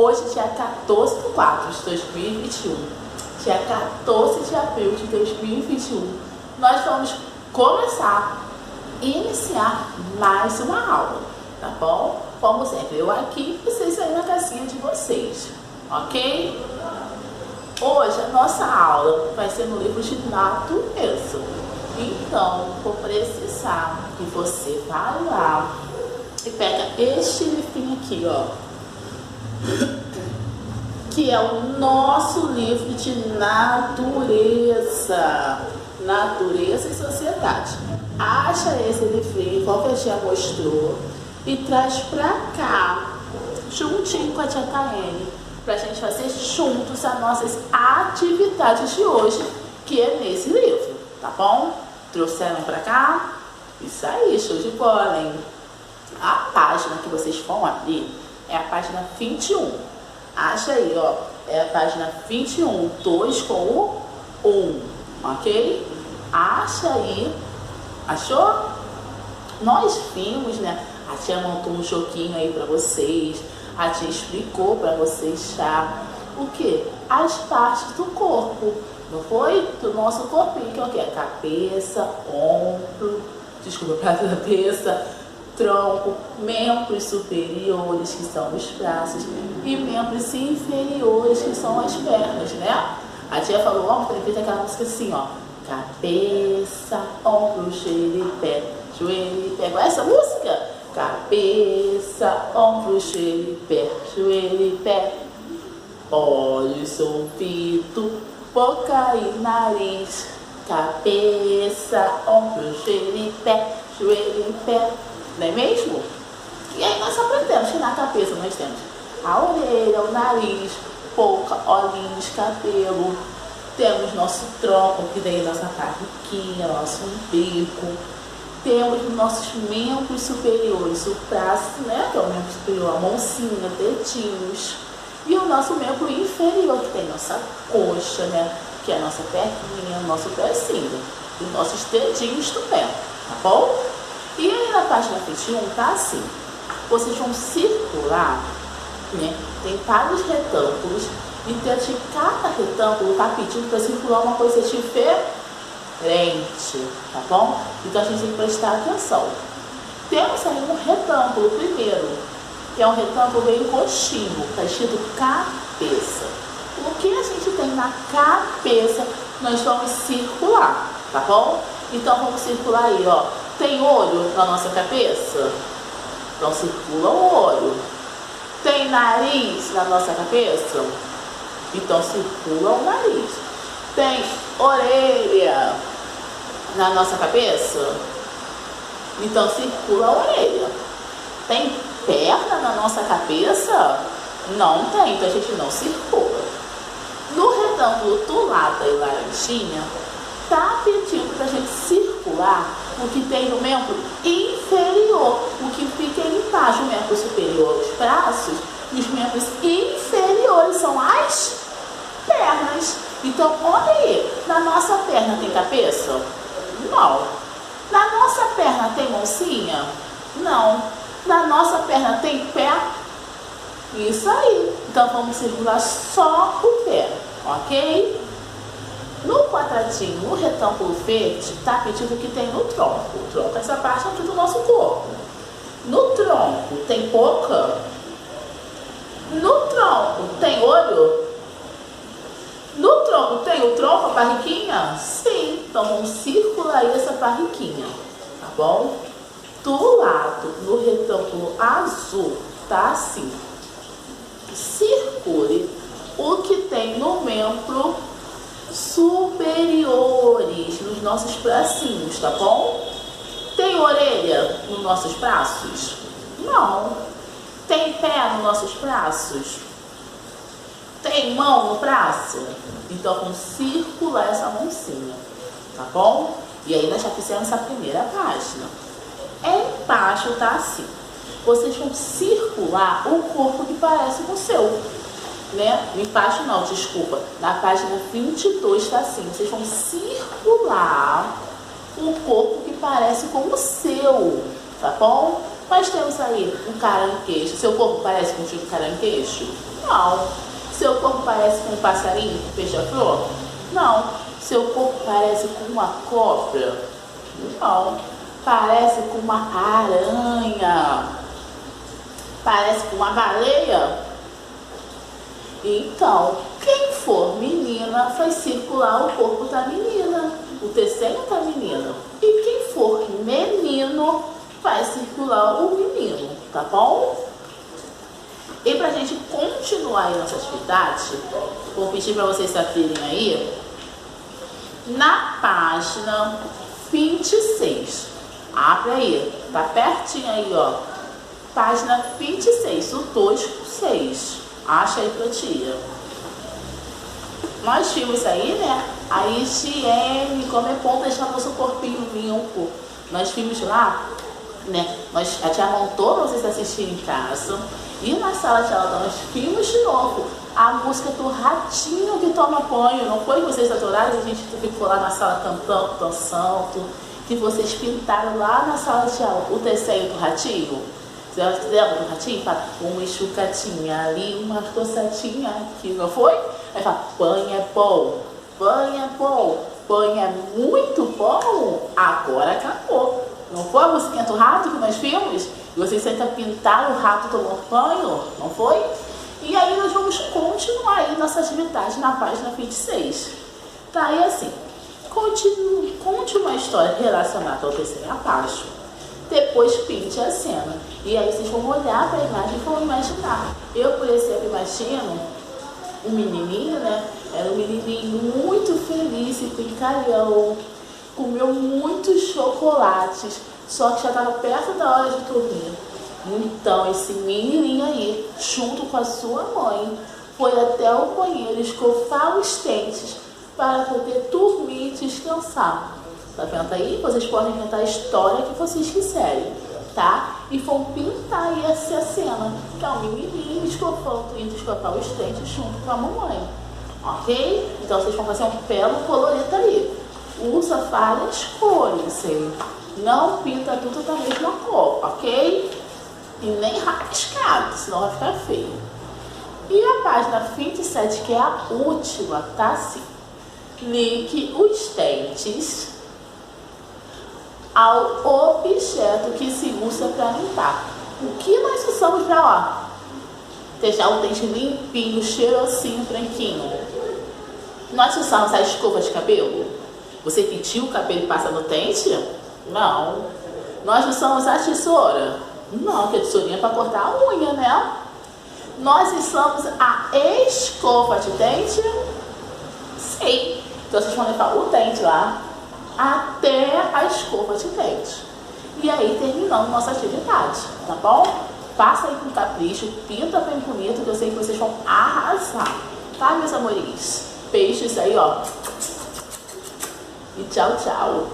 Hoje, dia 14 de 4 de 2021, dia 14 de abril de 2021, nós vamos iniciar mais uma aula, tá bom? Como sempre, eu aqui, vocês aí na casinha de vocês, ok? Hoje a nossa aula vai ser no livro de natureza. Então, vou precisar que você vá lá e pega este livrinho aqui, ó, que é o nosso livro de natureza, natureza e sociedade. Acha esse livrinho, igual que a tia mostrou, e traz pra cá, juntinho com a tia Taene, pra gente fazer juntos as nossas atividades de hoje, que é nesse livro, tá bom? Trouxeram pra cá? Isso aí, show de bola, hein? A página que vocês vão abrir é a página 21. Acha aí, ó, é a página 21, 2 com o 1, ok? Acha aí, achou? Nós vimos, né? A tia montou um joguinho aí pra vocês, a tia explicou pra vocês já o que? As partes do corpo, não foi? Do nosso corpinho, que é o que? Cabeça, ombro, cabeça, tronco, membros superiores, que são os braços, e membros inferiores, que são as pernas, né? A tia falou, ó, tem feito aquela música assim, ó, cabeça, ombro, joelho e pé, joelho e pé. Igual essa música? Cabeça, ombro, joelho e pé, joelho e pé, olhos, ouvido, boca e nariz, cabeça, ombro, joelho e pé, joelho e pé. Não é mesmo? E aí nós aprendemos que na cabeça nós temos a orelha, o nariz, boca, olhinhos, cabelo. Temos nosso tronco, que daí nossa barriguinha, nosso umbigo. Temos nossos membros superiores, o braço, né, que é o membro superior, a mãozinha, dedinhos. E o nosso membro inferior, que tem nossa coxa, né, que é a nossa perninha, nosso pezinho. E nossos dedinhos do pé, tá bom? E aí na página 21 tá assim, vocês vão circular, né? Tem vários retângulos e dentro de cada retângulo tá pedindo para circular uma coisa diferente, tá bom? Então a gente tem que prestar atenção. Temos aí um retângulo primeiro, que é um retângulo meio roxinho, tá escrito cabeça. O que a gente tem na cabeça, nós vamos circular, tá bom? Então vamos circular aí, ó. Tem olho na nossa cabeça? Então circula o olho. Tem nariz na nossa cabeça? Então circula o nariz. Tem orelha na nossa cabeça? Então circula a orelha. Tem perna na nossa cabeça? Não tem, então a gente não circula. No retângulo do lado da laranjinha, tá pedindo pra gente circular o que tem no membro inferior, o que fica embaixo, o membro superior, os braços, e os membros inferiores são as pernas. Então, olha aí, na nossa perna tem cabeça? Não. Na nossa perna tem mãozinha? Não. Na nossa perna tem pé? Isso aí. Então, vamos circular só o pé, ok? No quadradinho, no retângulo verde, está pedindo o que tem no tronco. O tronco é essa parte aqui do nosso corpo. No tronco tem boca? No tronco tem olho? No tronco tem o tronco, a barriguinha? Sim. Então vamos circular aí essa barriguinha, tá bom? Do lado, no retângulo azul, tá assim. Circule o que tem no membro superiores, nos nossos bracinhos, tá bom? Tem orelha nos nossos braços? Não. Tem pé nos nossos braços? Tem mão no braço? Então vamos circular essa mãozinha, tá bom? E aí nós já fizemos essa primeira página. Embaixo tá assim. Vocês vão circular o corpo que parece com o seu, né? Embaixo não, desculpa. Na página 22 tá assim. Vocês vão circular o corpo que parece com o seu, tá bom? Nós temos aí um caranguejo. Seu corpo parece com um caranguejo? Não. Seu corpo parece com um passarinho, beija-flor? Não. Seu corpo parece com uma cobra? Não. Parece com uma aranha? Parece com uma baleia? Então, quem for menina faz circular o corpo da menina, o desenho da menina. E quem for menino faz circular o menino, tá bom? E pra gente continuar aí nossa atividade, vou pedir para vocês abrirem aí na página 26. Abre aí, tá pertinho aí, ó. Página 26, o 2 com 6. Acha aí pra tia. Nós vimos aí, né? A higiene, como é bom deixar nosso corpinho limpo. Nós vimos lá, né? A tia montou pra vocês assistirem em casa. E na sala de aula nós vimos de novo a música do ratinho que toma banho. Não foi que vocês adoraram? A gente ficou lá na sala cantando, dançando. Que vocês pintaram lá na sala de aula o desenho do ratinho. Vocês lembram do ratinho? Fala, uma enxugadinha ali, uma coçadinha aqui, não foi? Aí fala, banho é bom, banho é bom, banho é muito bom, agora acabou. Não foi a musiquinha do rato que nós vimos? E vocês tentam pintar o rato tomando banho, não foi? E aí nós vamos continuar aí nossa atividade na página 26. Tá, e assim, conte uma história relacionada ao desenho abaixo. Depois pinte a cena. E aí vocês vão olhar para a imagem e vão imaginar. Eu, por exemplo, imagino um menininho, né? Era um menininho muito feliz e brincalhão. Comeu muitos chocolates, só que já estava perto da hora de dormir. Então, esse menininho aí, junto com a sua mãe, foi até o banheiro escovar os dentes para poder dormir e descansar. Tá vendo aí? Vocês podem inventar a história que vocês quiserem, tá? E vão pintar aí essa cena, que é um menininho indo escovar os dentes junto com a mamãe, ok? Então vocês vão fazer um belo colorido ali. Usa várias cores, hein? Não pinta tudo da mesma cor, ok? E nem rabiscado, senão vai ficar feio. E a página 27, que é a última, tá assim. Ligue os dentes ao objeto que se usa para limpar. O que nós usamos para deixar o dente limpinho, cheirosinho, branquinho? Nós usamos a escova de cabelo? Você penteia o cabelo e passa no dente? Não. Nós usamos a tesoura? Não, que a tesourinha é para cortar a unha, né? Nós usamos a escova de dente? Sim. Então vocês vão levar o dente lá até a escova de dente. E aí terminamos nossa atividade, tá bom? Faça aí com capricho, pinta bem bonito, que eu sei que vocês vão arrasar. Tá, meus amores? Beijos aí, ó. E tchau, tchau.